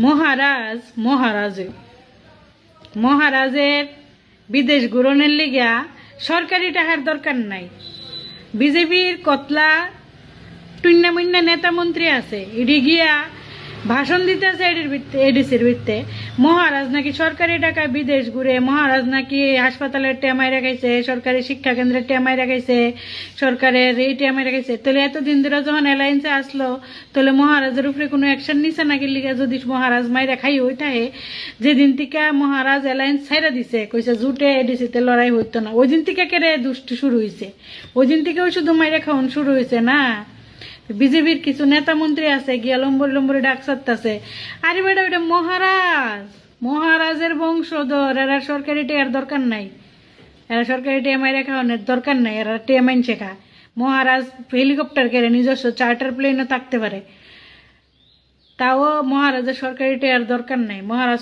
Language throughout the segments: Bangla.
মহারাজ মহারাজের বিদেশ ঘুরনের লিগা সরকারি টাকার দরকার নাই। বিজেপির কতলা টুন্না মুন্না নেতা মন্ত্রী আছে, এডি গিয়া ভাষণ দিতে আছে এডিসির ভিত্তে। মহারাজ নাকি সরকারি টাকায় বিদেশ ঘুরে, মহারাজ নাকি হাসপাতালের টেমাই রাখাইছে, সরকারি শিক্ষা কেন্দ্রের টেমাই রাখাইছে, সরকারের এই টেমাই রাখাইছে। তাহলে এতদিন ধরে যখন অ্যালায়েন্সে আসলো, তাহলে মহারাজের উপরে কোনো অ্যাকশন নিছে নাকি লিগা? যদি মহারাজ মাইরা খাই হই থাকে, যেদিন থেকে মহারাজ অ্যালায়েন্স ছাইরা দিছে, কইছে জুটে এডিসিতে লড়াই হইতো না, ওই দিন থেকে কেড়ে দুষ্টি শুরু হয়েছে, ওই দিন থেকেও শুধু মাইরা খাওয়ান শুরু হয়েছে না। বিজেপির কিছু নেতা মন্ত্রী আছে গিয়া লম্বরে ডাক চাচ্ছে, আরে বেটা ওইটা মহারাজের বংশধর, এরা সরকারি টেয়ার দরকার নাই, এরা সরকারি টেয়া মাইরা খাওয়ানোর দরকার নাই, এরা টেয়া মাইন শেখা। মহারাজ হেলিকপ্টার কেড়ে নিজস্ব চার্টার প্লেনও থাকতে পারে, তাও মহারাজের সরকারি টেয়ার দরকার নাই। মহারাজ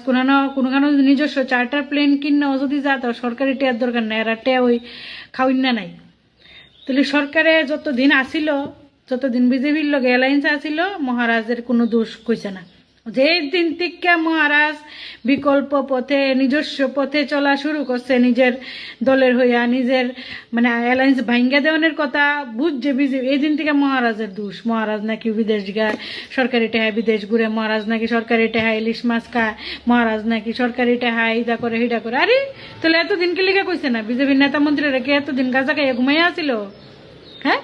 কোনোখানে নিজস্ব চার্টার প্লেন কিনাও যদি যা, তো সরকারি টেয়ার দরকার নাই, এরা টেয়া ওই খাওয়াইনা নাই। তাহলে সরকারে যতদিন আসিল, যতদিন বিজেপির লগে অ্যালায়েন্স আসিল, মহারাজের কোনো দোষ কইছে না। যে দিন থেকে মহারাজ বিকল্প পথে নিজস্ব পথে চলা শুরু করছে, নিজের দলের হইয়া নিজের মানে অ্যালায়েন্স ভাঙ্গা দেওয়ানের কথা বুঝছে বিজেপি, এই দিন থেকে মহারাজের দোষ। মহারাজ নাকি বিদেশ গায়, সরকারি টেহায় বিদেশ ঘুরে, মহারাজ নাকি সরকারি টেহায় ইলিশ মাছ খায়, মহারাজ নাকি সরকারি টেহায় ইদা করে হিডা করে। আরে তাহলে এতদিন কে লিখা কইছে না? বিজেপির নেতা মন্ত্রীরা কে এতদিন গাঁজা খাইয়া ঘুমাইয়া আসিল? হ্যাঁ,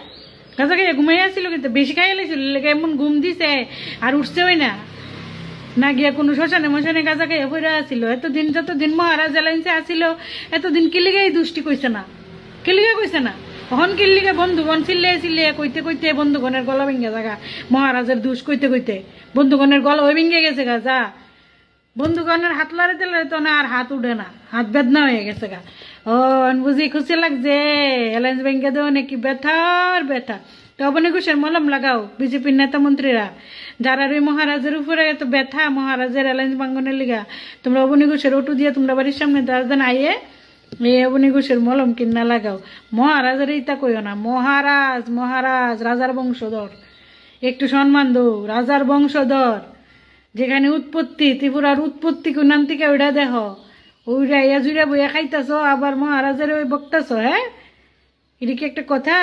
গাঁজা খাইয়া ঘুমাইয়া আসিল, কিন্তু বেশি খাইয়া লাইছিল, এমন ঘুম দিছে আর উঠছে ওই না গিয়া কোনো শ্মশানে গাঁজা খাইয়া পড়ে আসিল। এতদিন যতদিন মহারাজ অ্যালায়েন্সে আসিল, এতদিন কিলিগে এই দুষ্টি কইছে না, কিলিগে কইছে না। তখন কিল্লিগে বন্ধুগণ চিল্লিয়ে কইতে বন্ধুগণের গলা ভেঙে জাগা, মহারাজের দুষ কইতে বন্ধুগণের গলা ওই ভেঙে গেছে গা। যা বন্ধুগণের হাত লাড়াতে তো না, আর হাত উঠে না, হাত বেদনা হয়ে গেছে গা। ও বুঝি খুশি লাগছে, অ্যালায়েন্স ভেঙে দেওয়া নাকি ব্যথা। তো অবনী ঘোষের মলম লাগাও বিজেপির নেতা মন্ত্রীরা, যারা ওই মহারাজের উপরে এত ব্যথা, মহারাজের অ্যালায়েন্স ভাঙ্গনের লিগা, তোমরা অবনী ঘোষের ওটু দিয়ে তোমরা বাড়ির সামনে দাঁড়ান আইয়ে এই অবনী ঘোষের মলম কিনা লাগাও। মহারাজের ইতা কইও না, মহারাজ রাজার বংশধর, একটু সম্মান দো। রাজার বংশধর, যেখানে উৎপত্তি, ত্রিপুরার উৎপত্তি কোনান থেকে ওইটা দেখ, ওইটা ইয়া জুড়া বইয়া খাইতেছ, আবার মহারাজের ওই বক্তাছ। হ্যাঁ, এটা কি একটা কথা?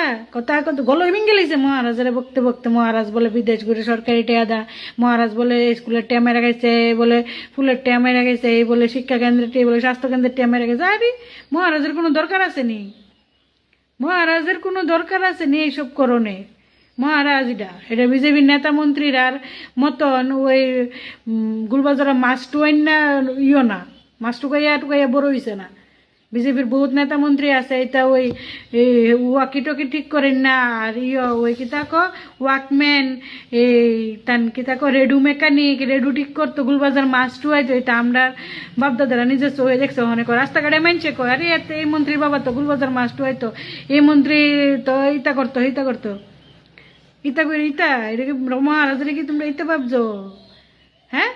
গলই ভেঙে গেছে মহারাজের বকতে। মহারাজ বলে বিদেশ ঘুরে সরকারি টেয়া দা, মহারাজ বলে স্কুলের টেয়া মেরা গেছে, বলে ফুলের টেয়া মেরা গেছে, এই বলে শিক্ষা কেন্দ্রের টেয়া, বলে স্বাস্থ্য কেন্দ্রের টেয়া মেরা গেছে। আরে মহারাজের কোনো দরকার আসেনি, মহারাজের কোনো দরকার আসেনি এইসব করণে। মহারাজ এটা বিজেপির নেতা মন্ত্রীর মতন ওই গুলবাজারা মাছ টুয়াইন না ইয় না, মাছ টুকাইয়া বড় হইছে না। বিজেপির বহুত নেতা মন্ত্রী আছে, এটা ওই ওয়াকি টকি ঠিক করেন না, আর ওই কিতাক ওয়াকম্যান, এই তান কিতাক রেডু মেকানিক, রেডু ঠিক করতো, গুলবাজার মাছ টুয়াইতো। এটা আমরা বাপদাদারা নিজস্ব হয়ে দেখছে, অনেক রাস্তাঘাটে মানছে কয়, আরে এই মন্ত্রীর বাবা তো গুলবাজার মাছ টুয়াইতো, এই মন্ত্রী তো ইতা করতো ইতা করে এটাকে মহারাজের কি তোমরা ইতা ভাবছো? হ্যাঁ,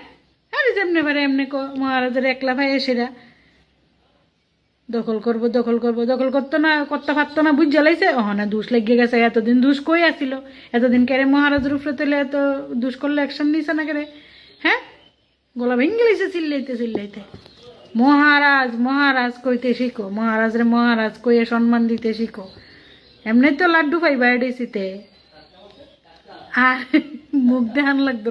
আরে যেমনে পারে এমনি মহারাজের একলা ভাই এসেরা দখল করতে পারতো না, বুঝ জ্বালাইছে। না দুষ লেগে গেছে, এতদিন দুষ কই আসিল, এতদিন কেড়ে মহারাজের উপরে তুলে এত দুষ করলে অ্যাকশন নিছে না কেড়ে? হ্যাঁ, গলা ভেঙে গেছে চিল্লাইতে। মহারাজ কইতে শিখো, মহারাজ কইয়ে সম্মান দিতে শিখো। এমনি তো লাড্ডু পাইবা এডিসিতে, আর মুখ দেখান লাগতো।